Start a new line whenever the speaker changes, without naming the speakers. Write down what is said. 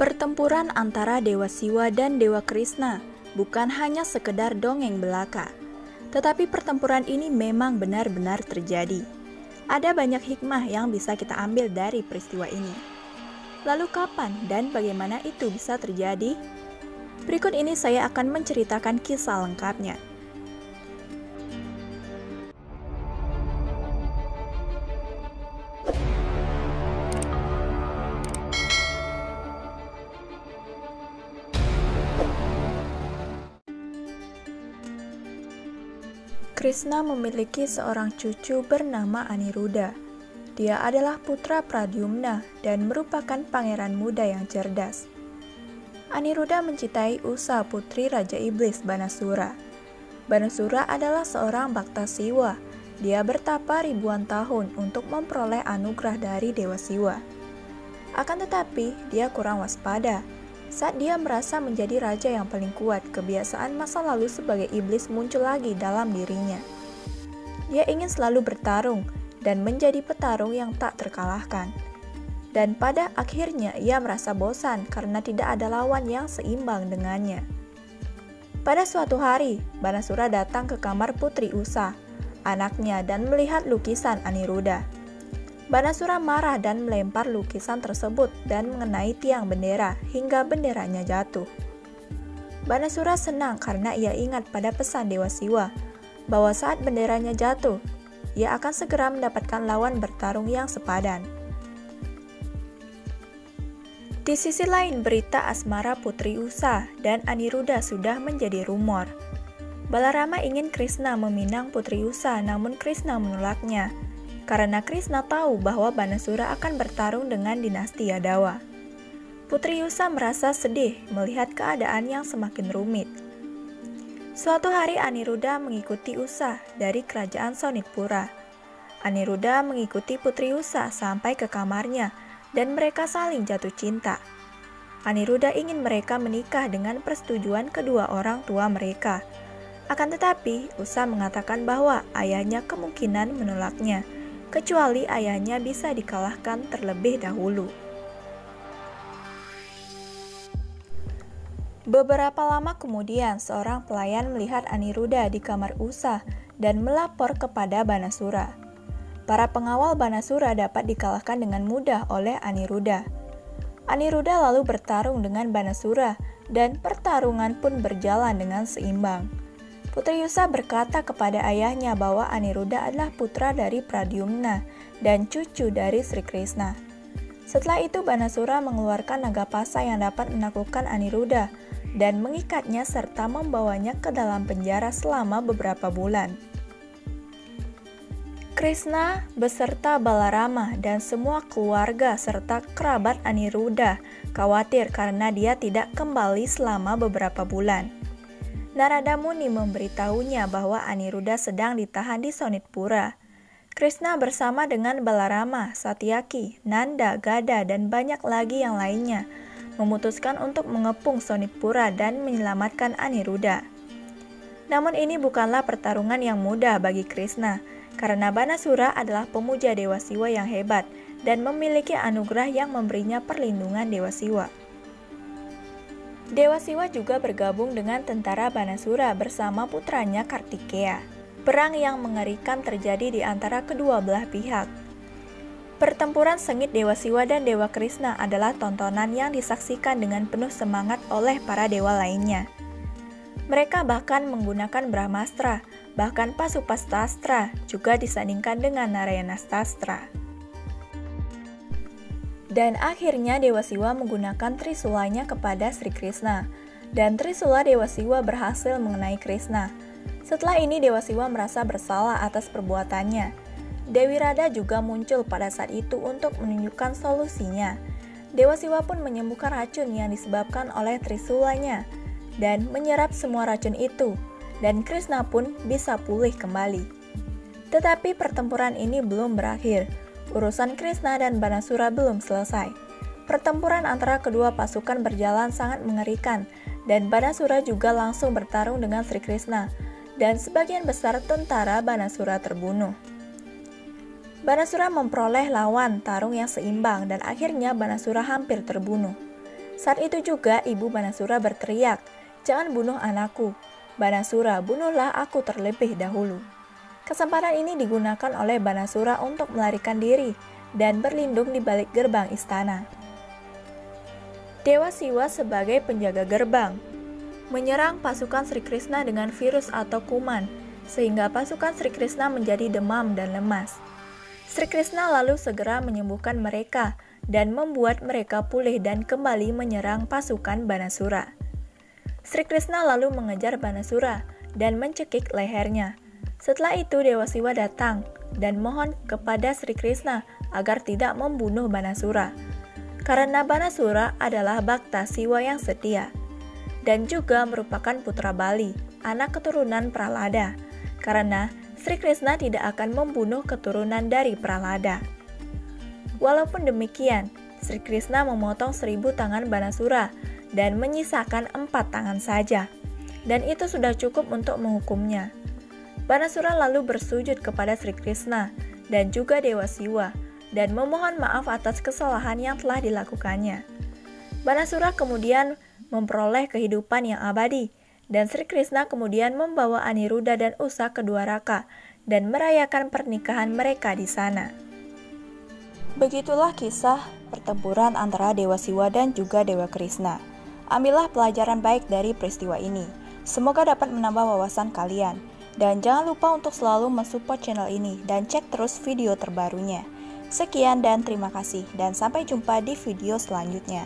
Pertempuran antara Dewa Siwa dan Dewa Krishna bukan hanya sekedar dongeng belaka, tetapi pertempuran ini memang benar-benar terjadi. Ada banyak hikmah yang bisa kita ambil dari peristiwa ini. Lalu kapan dan bagaimana itu bisa terjadi? Berikut ini saya akan menceritakan kisah lengkapnya. Krishna memiliki seorang cucu bernama Aniruddha. Dia adalah putra Pradyumna dan merupakan pangeran muda yang cerdas. Aniruddha mencintai Usa, putri Raja Iblis Banasura. Banasura adalah seorang Bhakta Siwa. Dia bertapa ribuan tahun untuk memperoleh anugerah dari Dewa Siwa. Akan tetapi, dia kurang waspada. Saat dia merasa menjadi raja yang paling kuat, kebiasaan masa lalu sebagai iblis muncul lagi dalam dirinya. Dia ingin selalu bertarung dan menjadi petarung yang tak terkalahkan. Dan pada akhirnya ia merasa bosan karena tidak ada lawan yang seimbang dengannya. Pada suatu hari, Banasura datang ke kamar Putri Usa, anaknya, dan melihat lukisan Aniruddha. Banasura marah dan melempar lukisan tersebut dan mengenai tiang bendera hingga benderanya jatuh. Banasura senang karena ia ingat pada pesan Dewa Siwa bahwa saat benderanya jatuh, ia akan segera mendapatkan lawan bertarung yang sepadan. Di sisi lain, berita asmara Putri Usa dan Aniruddha sudah menjadi rumor. Balarama ingin Krishna meminang Putri Usa, namun Krishna menolaknya. Karena Krishna tahu bahwa Banasura akan bertarung dengan dinasti Yadawa. Putri Usa merasa sedih melihat keadaan yang semakin rumit. Suatu hari Aniruddha mengikuti Usa dari kerajaan Sonitpura. Aniruddha mengikuti Putri Usa sampai ke kamarnya dan mereka saling jatuh cinta. Aniruddha ingin mereka menikah dengan persetujuan kedua orang tua mereka. Akan tetapi, Usa mengatakan bahwa ayahnya kemungkinan menolaknya, kecuali ayahnya bisa dikalahkan terlebih dahulu. Beberapa lama kemudian, seorang pelayan melihat Aniruddha di kamar Usa dan melapor kepada Banasura. Para pengawal Banasura dapat dikalahkan dengan mudah oleh Aniruddha. Aniruddha lalu bertarung dengan Banasura dan pertarungan pun berjalan dengan seimbang. Putri Usa berkata kepada ayahnya bahwa Aniruddha adalah putra dari Pradyumna dan cucu dari Sri Krishna. Setelah itu Banasura mengeluarkan naga pasa yang dapat menaklukkan Aniruddha dan mengikatnya serta membawanya ke dalam penjara selama beberapa bulan. Krishna beserta Balarama dan semua keluarga serta kerabat Aniruddha khawatir karena dia tidak kembali selama beberapa bulan. Narada Muni memberitahunya bahwa Aniruddha sedang ditahan di Sonitpura. Krishna bersama dengan Balarama, Satyaki, Nanda, Gada, dan banyak lagi yang lainnya memutuskan untuk mengepung Sonitpura dan menyelamatkan Aniruddha. Namun ini bukanlah pertarungan yang mudah bagi Krishna, karena Banasura adalah pemuja Dewa Siwa yang hebat dan memiliki anugerah yang memberinya perlindungan Dewa Siwa. Dewa Siwa juga bergabung dengan tentara Banasura bersama putranya Kartikeya. Perang yang mengerikan terjadi di antara kedua belah pihak. Pertempuran sengit Dewa Siwa dan Dewa Krishna adalah tontonan yang disaksikan dengan penuh semangat oleh para dewa lainnya. Mereka bahkan menggunakan Brahmastra, bahkan Pasupastastra juga disandingkan dengan Narayanastastra. Dan akhirnya Dewa Siwa menggunakan Trisulanya kepada Sri Krishna, dan Trisula Dewa Siwa berhasil mengenai Krishna. Setelah ini Dewa Siwa merasa bersalah atas perbuatannya. Dewi Radha juga muncul pada saat itu untuk menunjukkan solusinya. Dewa Siwa pun menyembuhkan racun yang disebabkan oleh Trisulanya, dan menyerap semua racun itu, dan Krishna pun bisa pulih kembali. Tetapi pertempuran ini belum berakhir. Urusan Krishna dan Banasura belum selesai. Pertempuran antara kedua pasukan berjalan sangat mengerikan, dan Banasura juga langsung bertarung dengan Sri Krishna, dan sebagian besar tentara Banasura terbunuh. Banasura memperoleh lawan tarung yang seimbang dan akhirnya Banasura hampir terbunuh. Saat itu juga ibu Banasura berteriak, "Jangan bunuh anakku. Banasura, bunuhlah aku terlebih dahulu." Kesempatan ini digunakan oleh Banasura untuk melarikan diri dan berlindung di balik gerbang istana. Dewa Siwa sebagai penjaga gerbang menyerang pasukan Sri Krishna dengan virus atau kuman, sehingga pasukan Sri Krishna menjadi demam dan lemas. Sri Krishna lalu segera menyembuhkan mereka dan membuat mereka pulih dan kembali menyerang pasukan Banasura. Sri Krishna lalu mengejar Banasura dan mencekik lehernya. Setelah itu Dewa Siwa datang dan mohon kepada Sri Krishna agar tidak membunuh Banasura, karena Banasura adalah Bhakta Siwa yang setia, dan juga merupakan putra Bali, anak keturunan Prahlada, karena Sri Krishna tidak akan membunuh keturunan dari Prahlada. Walaupun demikian, Sri Krishna memotong 1000 tangan Banasura dan menyisakan 4 tangan saja, dan itu sudah cukup untuk menghukumnya. Banasura lalu bersujud kepada Sri Krishna dan juga Dewa Siwa dan memohon maaf atas kesalahan yang telah dilakukannya. Banasura kemudian memperoleh kehidupan yang abadi, dan Sri Krishna kemudian membawa Aniruddha dan Usa ke Dwaraka dan merayakan pernikahan mereka di sana. Begitulah kisah pertempuran antara Dewa Siwa dan juga Dewa Krishna. Ambillah pelajaran baik dari peristiwa ini. Semoga dapat menambah wawasan kalian. Dan jangan lupa untuk selalu mensupport channel ini dan cek terus video terbarunya. Sekian dan terima kasih, dan sampai jumpa di video selanjutnya.